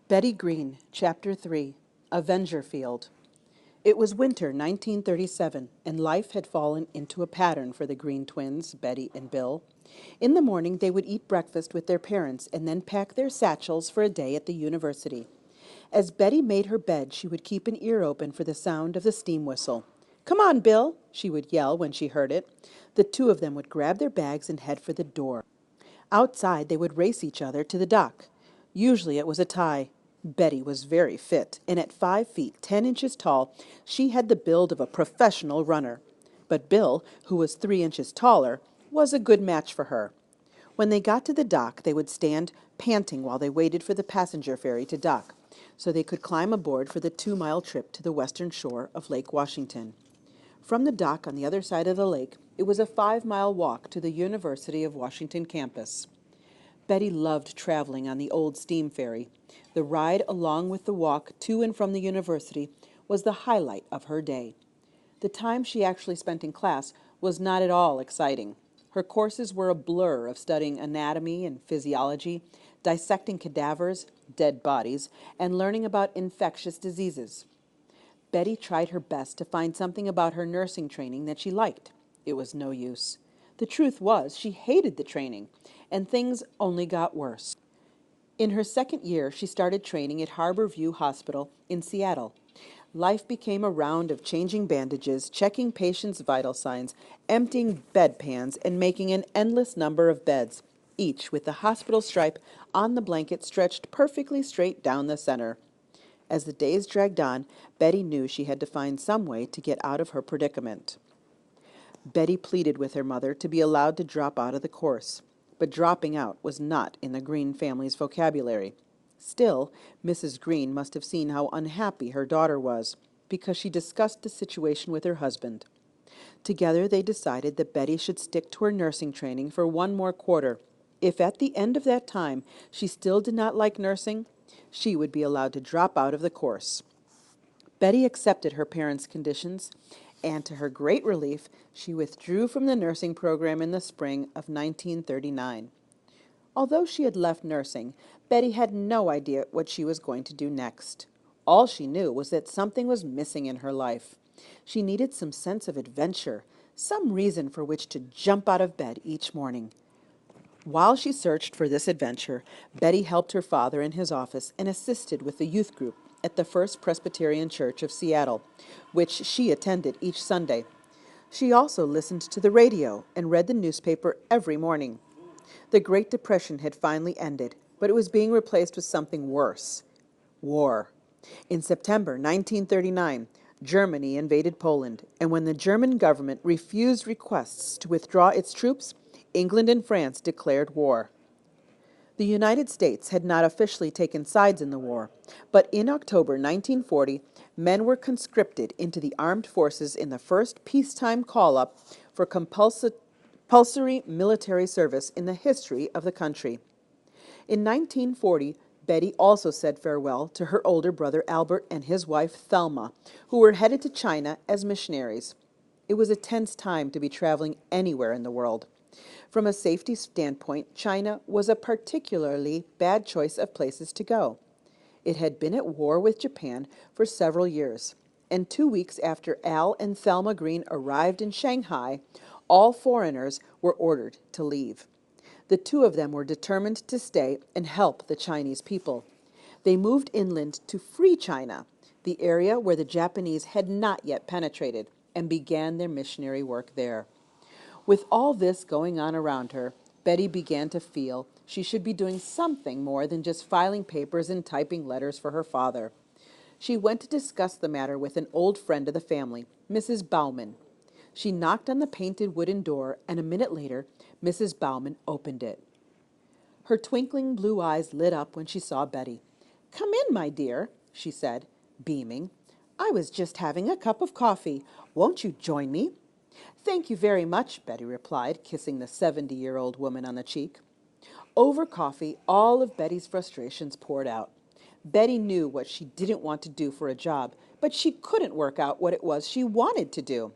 Betty Greene, Chapter 3, Avenger Field. It was winter 1937, and life had fallen into a pattern for the Greene twins, Betty and Bill. In the morning, they would eat breakfast with their parents and then pack their satchels for a day at the university. As Betty made her bed, she would keep an ear open for the sound of the steam whistle. "Come on, Bill," she would yell when she heard it. The two of them would grab their bags and head for the door. Outside, they would race each other to the dock. Usually it was a tie. Betty was very fit, and at 5 feet 10 inches tall, she had the build of a professional runner. But Bill, who was 3 inches taller, was a good match for her. When they got to the dock, they would stand panting while they waited for the passenger ferry to dock, so they could climb aboard for the 2-mile trip to the western shore of Lake Washington. From the dock on the other side of the lake, it was a 5-mile walk to the University of Washington campus. Betty loved traveling on the old steam ferry. The ride, along with the walk to and from the university, was the highlight of her day. The time she actually spent in class was not at all exciting. Her courses were a blur of studying anatomy and physiology, dissecting cadavers, dead bodies, and learning about infectious diseases. Betty tried her best to find something about her nursing training that she liked. It was no use. The truth was, she hated the training, and things only got worse. In her second year, she started training at Harbor View Hospital in Seattle. Life became a round of changing bandages, checking patients' vital signs, emptying bedpans, and making an endless number of beds, each with the hospital stripe on the blanket stretched perfectly straight down the center. As the days dragged on, Betty knew she had to find some way to get out of her predicament. Betty pleaded with her mother to be allowed to drop out of the course, but dropping out was not in the Greene family's vocabulary. Still, Mrs. Greene must have seen how unhappy her daughter was, because she discussed the situation with her husband. Together they decided that Betty should stick to her nursing training for one more quarter. If at the end of that time she still did not like nursing, she would be allowed to drop out of the course. Betty accepted her parents' conditions, and to her great relief, she withdrew from the nursing program in the spring of 1939. Although she had left nursing, Betty had no idea what she was going to do next. All she knew was that something was missing in her life. She needed some sense of adventure, some reason for which to jump out of bed each morning. While she searched for this adventure, Betty helped her father in his office and assisted with the youth group at the First Presbyterian Church of Seattle, which she attended each Sunday. She also listened to the radio and read the newspaper every morning. The Great Depression had finally ended, but it was being replaced with something worse: war. In September 1939, Germany invaded Poland, and when the German government refused requests to withdraw its troops, England and France declared war. The United States had not officially taken sides in the war, but in October 1940, men were conscripted into the armed forces in the first peacetime call-up for compulsory military service in the history of the country. In 1940, Betty also said farewell to her older brother Albert and his wife Thelma, who were headed to China as missionaries. It was a tense time to be traveling anywhere in the world. From a safety standpoint, China was a particularly bad choice of places to go. It had been at war with Japan for several years, and 2 weeks after Al and Thelma Greene arrived in Shanghai, all foreigners were ordered to leave. The two of them were determined to stay and help the Chinese people. They moved inland to free China, the area where the Japanese had not yet penetrated, and began their missionary work there. With all this going on around her, Betty began to feel she should be doing something more than just filing papers and typing letters for her father. She went to discuss the matter with an old friend of the family, Mrs. Bauman. She knocked on the painted wooden door, and a minute later, Mrs. Bauman opened it. Her twinkling blue eyes lit up when she saw Betty. "Come in, my dear," she said, beaming. "I was just having a cup of coffee. Won't you join me?" "Thank you very much," Betty replied, kissing the 70-year-old woman on the cheek. Over coffee, all of Betty's frustrations poured out. Betty knew what she didn't want to do for a job, but she couldn't work out what it was she wanted to do.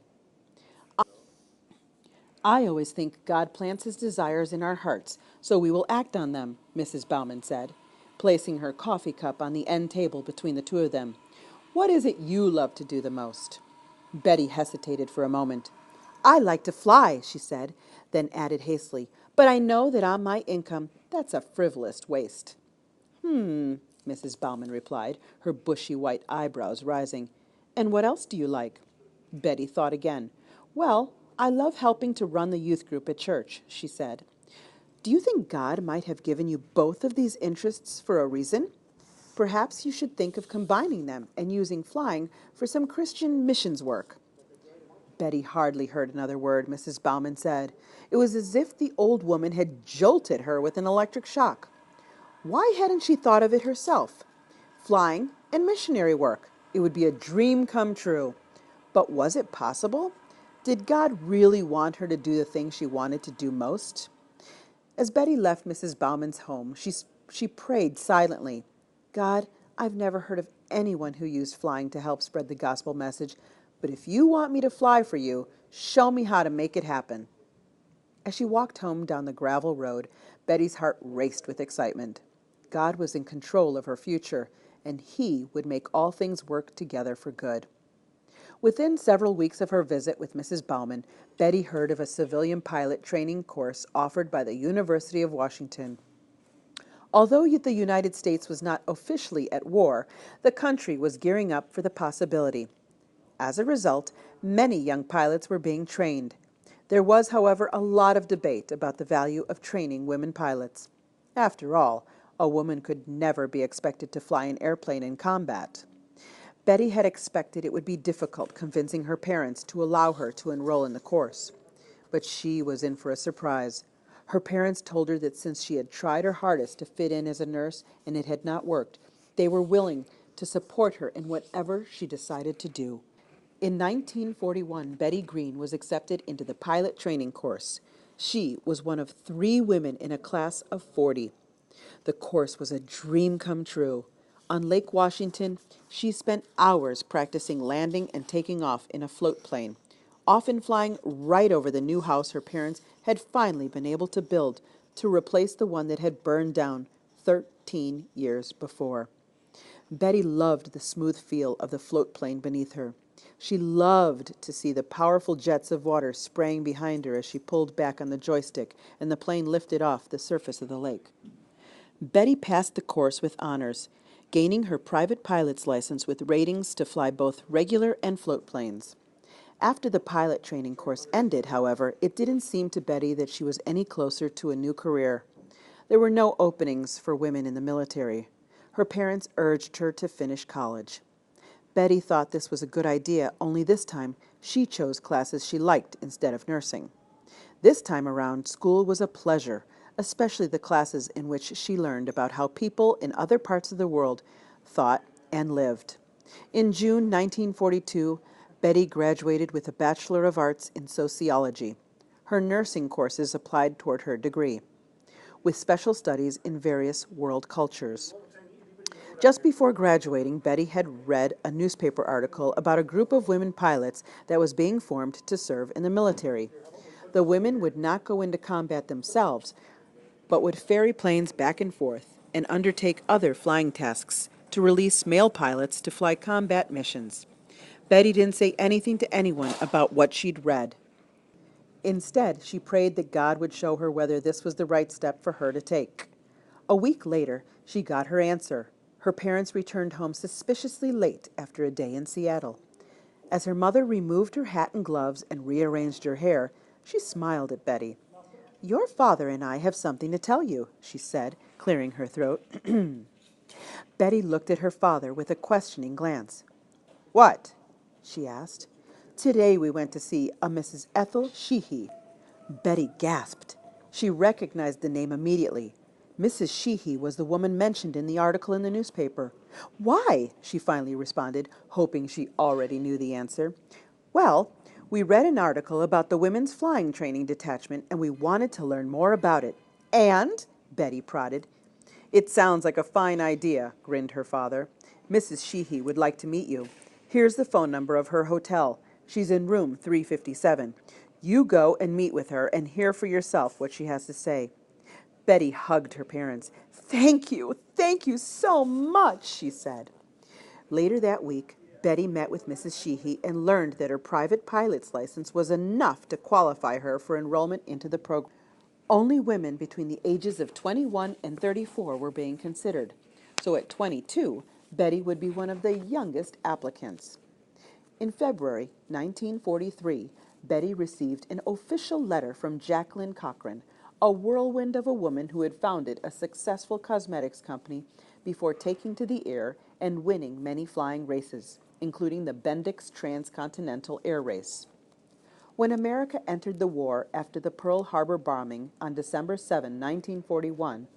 "I always think God plants his desires in our hearts, so we will act on them," Mrs. Bauman said. placing her coffee cup on the end table between the two of them. "What is it you love to do the most?" Betty hesitated for a moment. "I like to fly," she said, then added hastily, "but I know that on my income, that's a frivolous waste." Mrs. Bauman replied, her bushy white eyebrows rising. "And what else do you like?" Betty thought again. "Well, I love helping to run the youth group at church," she said. "Do you think God might have given you both of these interests for a reason? Perhaps you should think of combining them and using flying for some Christian missions work." Betty hardly heard another word Mrs. Bauman said. It was as if the old woman had jolted her with an electric shock. Why hadn't she thought of it herself? Flying and missionary work. It would be a dream come true. But was it possible? Did God really want her to do the thing she wanted to do most? As Betty left Mrs. Bauman's home, she prayed silently. "God, I've never heard of anyone who used flying to help spread the gospel message, but if you want me to fly for you, show me how to make it happen." As she walked home down the gravel road, Betty's heart raced with excitement. God was in control of her future, and He would make all things work together for good. Within several weeks of her visit with Mrs. Bauman, Betty heard of a civilian pilot training course offered by the University of Washington. Although the United States was not officially at war, the country was gearing up for the possibility. As a result, many young pilots were being trained. There was, however, a lot of debate about the value of training women pilots. After all, a woman could never be expected to fly an airplane in combat. Betty had expected it would be difficult convincing her parents to allow her to enroll in the course. But she was in for a surprise. Her parents told her that since she had tried her hardest to fit in as a nurse and it had not worked, they were willing to support her in whatever she decided to do. In 1941, Betty Greene was accepted into the pilot training course. She was one of 3 women in a class of 40. The course was a dream come true. On Lake Washington, she spent hours practicing landing and taking off in a float plane, often flying right over the new house her parents had finally been able to build to replace the one that had burned down 13 years before. Betty loved the smooth feel of the float plane beneath her. She loved to see the powerful jets of water spraying behind her as she pulled back on the joystick and the plane lifted off the surface of the lake. Betty passed the course with honors, gaining her private pilot's license with ratings to fly both regular and float planes. After the pilot training course ended, however, it didn't seem to Betty that she was any closer to a new career. There were no openings for women in the military. Her parents urged her to finish college. Betty thought this was a good idea, only this time she chose classes she liked instead of nursing. This time around, school was a pleasure, especially the classes in which she learned about how people in other parts of the world thought and lived. In June 1942, Betty graduated with a Bachelor of Arts in Sociology. Her nursing courses applied toward her degree, with special studies in various world cultures. Just before graduating, Betty had read a newspaper article about a group of women pilots that was being formed to serve in the military. The women would not go into combat themselves, but would ferry planes back and forth and undertake other flying tasks to release male pilots to fly combat missions. Betty didn't say anything to anyone about what she'd read. Instead, she prayed that God would show her whether this was the right step for her to take. A week later, she got her answer. Her parents returned home suspiciously late after a day in Seattle. As her mother removed her hat and gloves and rearranged her hair, she smiled at Betty. "Your father and I have something to tell you," she said, clearing her throat. Betty looked at her father with a questioning glance. "What?" she asked. "Today we went to see a Mrs. Ethel Sheehy." Betty gasped. She recognized the name immediately. Mrs. Sheehy was the woman mentioned in the article in the newspaper. "Why?" she finally responded, hoping she already knew the answer. "Well, we read an article about the Women's Flying Training Detachment, and we wanted to learn more about it." "And?" Betty prodded. "It sounds like a fine idea," grinned her father. "Mrs. Sheehy would like to meet you. Here's the phone number of her hotel. She's in room 357. You go and meet with her and hear for yourself what she has to say." Betty hugged her parents. Thank you so much, she said. Later that week, Betty met with Mrs. Sheehy and learned that her private pilot's license was enough to qualify her for enrollment into the program. Only women between the ages of 21 and 34 were being considered, so at 22, Betty would be one of the youngest applicants. In February 1943, Betty received an official letter from Jacqueline Cochran, a whirlwind of a woman who had founded a successful cosmetics company before taking to the air and winning many flying races, including the Bendix Transcontinental Air Race. When America entered the war after the Pearl Harbor bombing on December 7, 1941,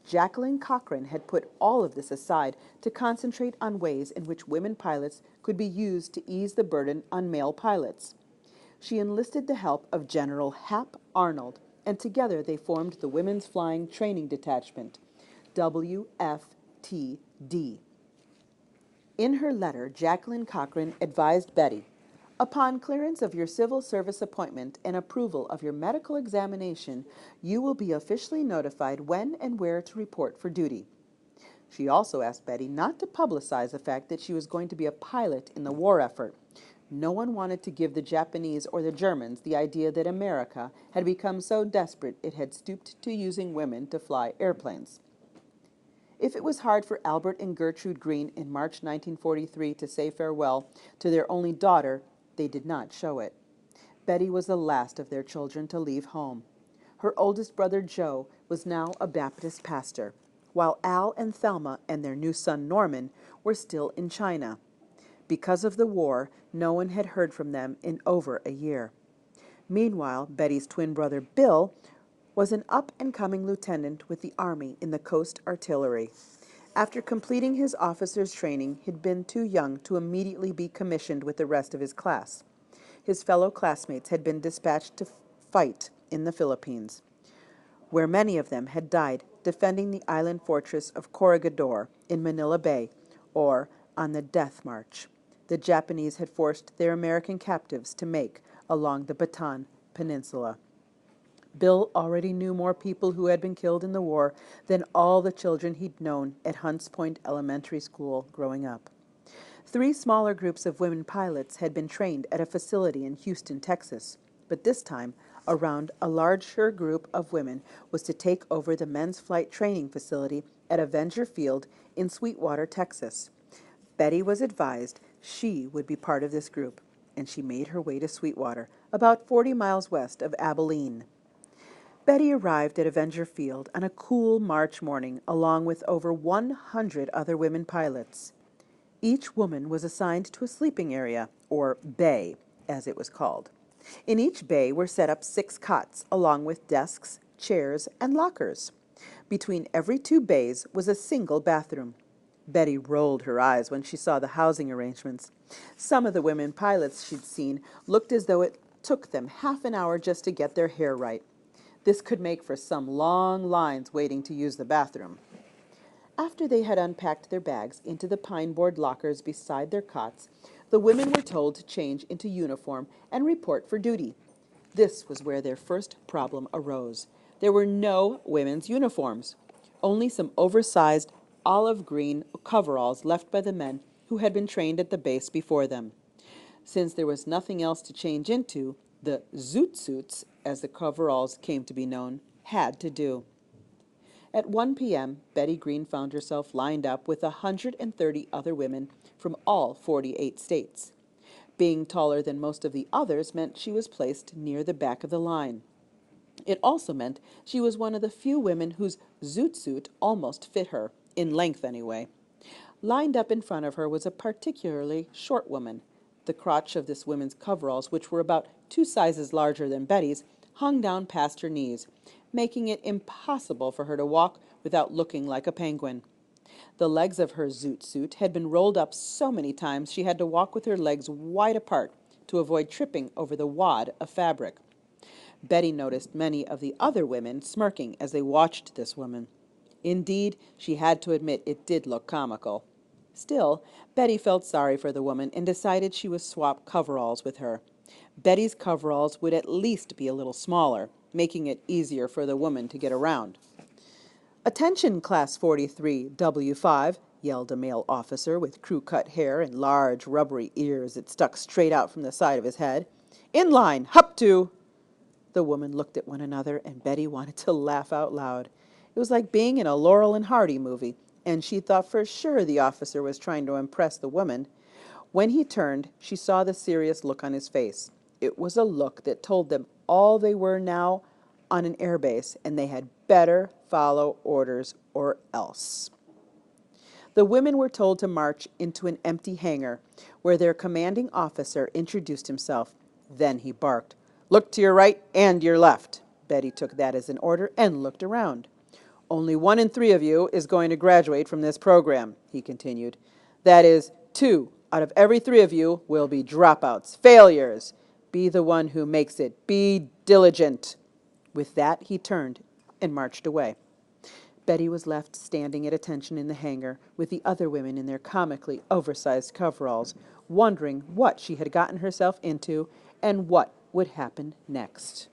Jacqueline Cochran had put all of this aside to concentrate on ways in which women pilots could be used to ease the burden on male pilots. She enlisted the help of General Hap Arnold, and together they formed the Women's Flying Training Detachment, WFTD. In her letter, Jacqueline Cochran advised Betty, upon clearance of your civil service appointment and approval of your medical examination, you will be officially notified when and where to report for duty. She also asked Betty not to publicize the fact that she was going to be a pilot in the war effort. No one wanted to give the Japanese or the Germans the idea that America had become so desperate it had stooped to using women to fly airplanes. If it was hard for Albert and Gertrude Greene in March 1943 to say farewell to their only daughter, they did not show it. Betty was the last of their children to leave home. Her oldest brother Joe was now a Baptist pastor, while Al and Thelma and their new son Norman were still in China. Because of the war, no one had heard from them in over a year. Meanwhile, Betty's twin brother Bill was an up-and-coming lieutenant with the Army in the Coast Artillery. After completing his officer's training, he'd been too young to immediately be commissioned with the rest of his class. His fellow classmates had been dispatched to fight in the Philippines, where many of them had died defending the island fortress of Corregidor in Manila Bay, or on the Death March the Japanese had forced their American captives to make along the Bataan Peninsula. Bill already knew more people who had been killed in the war than all the children he'd known at Hunts Point Elementary School growing up. 3 smaller groups of women pilots had been trained at a facility in Houston, Texas, but this time, around a larger group of women was to take over the men's flight training facility at Avenger Field in Sweetwater, Texas. Betty was advised she would be part of this group, and she made her way to Sweetwater, about 40 miles west of Abilene. Betty arrived at Avenger Field on a cool March morning along with over 100 other women pilots. Each woman was assigned to a sleeping area, or bay, as it was called. In each bay were set up 6 cots, along with desks, chairs, and lockers. Between every 2 bays was a single bathroom. Betty rolled her eyes when she saw the housing arrangements. Some of the women pilots she'd seen looked as though it took them half an hour just to get their hair right. This could make for some long lines waiting to use the bathroom. After they had unpacked their bags into the pine board lockers beside their cots, the women were told to change into uniform and report for duty. This was where their first problem arose. There were no women's uniforms, only some oversized olive green coveralls left by the men who had been trained at the base before them. Since there was nothing else to change into, the zoot suits, as the coveralls came to be known, had to do. At 1 p.m., Betty Greene found herself lined up with 130 other women from all 48 states. Being taller than most of the others meant she was placed near the back of the line. It also meant she was one of the few women whose zoot suit almost fit her, in length anyway. Lined up in front of her was a particularly short woman. The crotch of this woman's coveralls, which were about 2 sizes larger than Betty's, hung down past her knees, making it impossible for her to walk without looking like a penguin. The legs of her zoot suit had been rolled up so many times she had to walk with her legs wide apart to avoid tripping over the wad of fabric. Betty noticed many of the other women smirking as they watched this woman. Indeed, she had to admit it did look comical. Still, Betty felt sorry for the woman and decided she would swap coveralls with her. Betty's coveralls would at least be a little smaller, making it easier for the woman to get around. Attention, Class 43, W5, yelled a male officer with crew-cut hair and large rubbery ears that stuck straight out from the side of his head. In line, hup to! The women looked at one another, and Betty wanted to laugh out loud. It was like being in a Laurel and Hardy movie, and she thought for sure the officer was trying to impress the woman. When he turned, she saw the serious look on his face. It was a look that told them all they were now on an airbase, and they had better follow orders or else. The women were told to march into an empty hangar, where their commanding officer introduced himself. Then he barked, "Look to your right and your left." Betty took that as an order and looked around. "Only 1 in 3 of you is going to graduate from this program," he continued. "That is, 2 out of every 3 of you will be dropouts, failures. Be the one who makes it. Be diligent." With that, he turned and marched away. Betty was left standing at attention in the hangar with the other women in their comically oversized coveralls, wondering what she had gotten herself into and what would happen next.